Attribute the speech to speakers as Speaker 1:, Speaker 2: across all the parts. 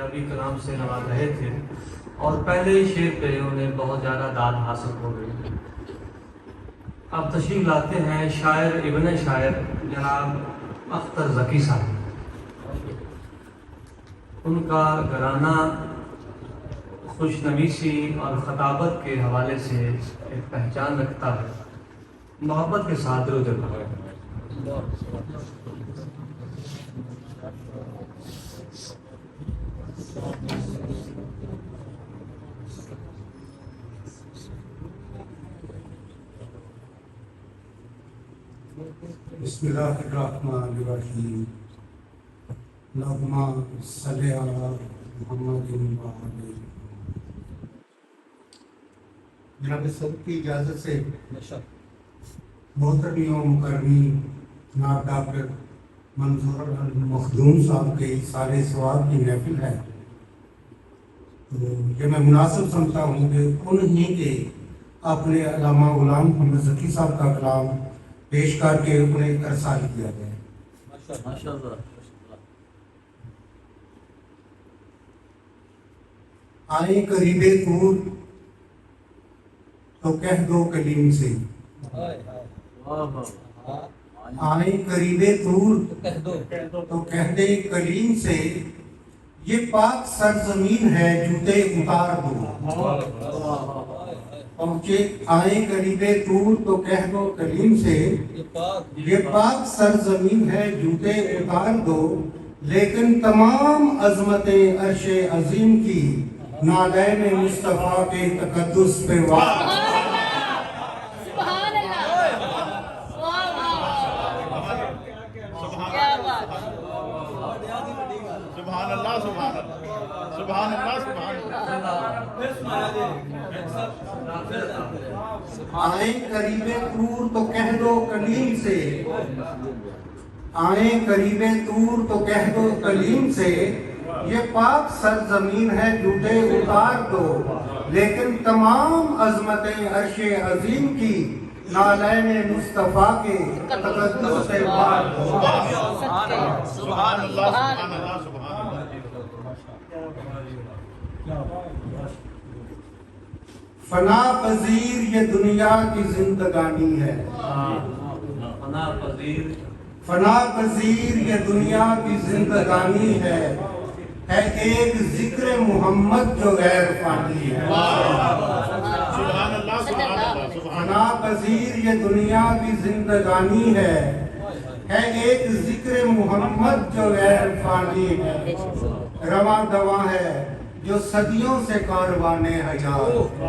Speaker 1: پنجابی کلام سے نواز رہے تھے اور پہلے ہی شعر پہ انہیں بہت زیادہ داد حاصل ہو گئی۔ اب تشریف لاتے ہیں شاعر ابن شاعر جناب اختر ذکی صاحب۔ ان کا گھرانہ خوش نویسی اور خطابت کے حوالے سے ایک پہچان رکھتا ہے، محبت کے ساتھ رو دیتا ہے۔
Speaker 2: بسم اللہ الرحمن الرحیم، اللہم صلی علی محمد وعلی۔ جناب صدر کی اجازت سے محترمی و مکرمی جناب ڈاکٹر منظور المخدوم صاحب کے سال ثواب کی محفل ہے، تو یہ میں مناسب سمجھتا ہوں کہ انہیں کے اپنے علامہ غلام محمد ذکی صاحب کا کلام پیش کر کے انہیں ارسال کیا گیا۔ آئیں قریب طور تو کہہ دو کلیم سے، آئیں قریب طور تو کہہ دے کلیم سے، یہ پاک سرزمین ہے جوتے اتار دو۔ پہنچے آئیں قریب طور تو کہہ دو کلیم سے، یہ پاک سرزمین ہے جوتے اتار دو، لیکن تمام عظمتیں عرش عظیم کی نالین مصطفیٰ کے تقدس پہ وار۔ آئیں قریب طور تو کہہ دو کلیم سے، آئیں قریب طور تو کہہ دو کلیم سے، یہ پاک سرزمین ہے جوتے اتار دو، لیکن تمام عظمتیں عرش عظیم کی نالین مصطفیٰ کے تقدس سے وار دو۔
Speaker 3: سبحان اللہ، سبحان اللہ، سبحان اللہ۔
Speaker 2: فنا پذیر یہ دنیا کی زندگانی ہے، فنا پذیر یہ دنیا کی زندگانی ہے ایک ذکر محمد جو غیر فانی ہے۔
Speaker 3: سبحان اللہ، سبحان اللہ، سبحان
Speaker 2: فنا پذیر یہ دنیا کی زندگانی ہے ایک ذکر محمد جو غیر فانی ہے، رواں دواں ہے جو صدیوں سے کاروان حیات،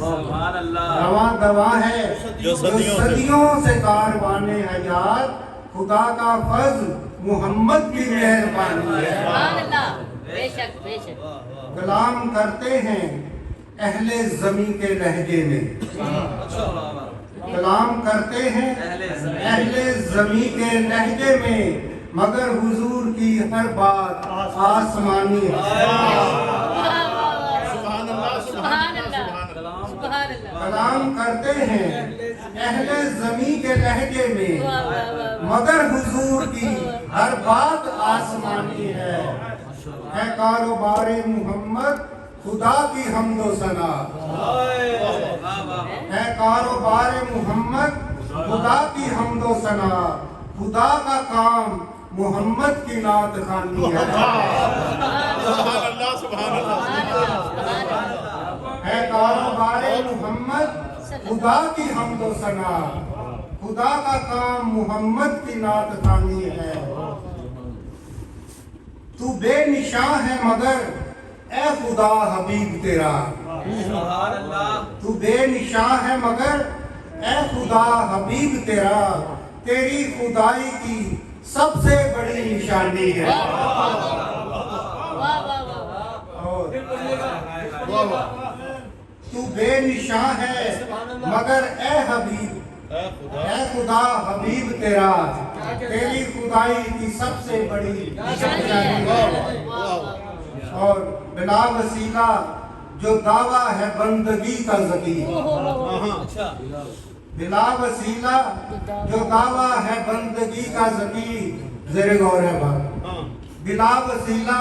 Speaker 2: رواں دواں ہے جو صدیوں سے کاروان حیات، خدا کا فضل محمد کی مہربانی ہے۔ کلام کرتے ہیں اہل زمین کے لہجے میں، کلام کرتے ہیں اہل زمین کے لہجے میں، مگر حضور کی ہر بات آسمانی ہے۔ کلام کرتے ہیں اہل زمین کے لہجے میں، مگر حضور کی ہر بات آسمانی ہے۔ ہے کاروبار محمد خدا کی حمد و ثنا، ہے کاروبار محمد خدا کی حمد و ثنا، خدا کا کام محمد کی نعت خوانی ہے۔
Speaker 3: سبحان اللہ، سبحان اللہ۔
Speaker 2: ہے کاروبار محمد خدا کی حمد و ثنا، خدا کا کام محمد کی نعت خوانی ہے۔ تو بے نشاں ہے مگر اے خدا حبیب تیرا، تو بے نشاں ہے مگر اے خدا حبیب تیرا، تیری خدائی کی سب سے بڑی نشانی ہے۔ تو بے نشاں ہے مگر اے حبیب، اے خدا حبیب تیرا، تیری خدائی کی سب سے بڑی نشانی ہے۔ اور بلا وسیلہ جو دعویٰ ہے بندگی کا ذکی، بلا وسیلہ جو دعویٰ ہے بندگی کا ذکی، زیر غور ہے بات، بلا وسیلہ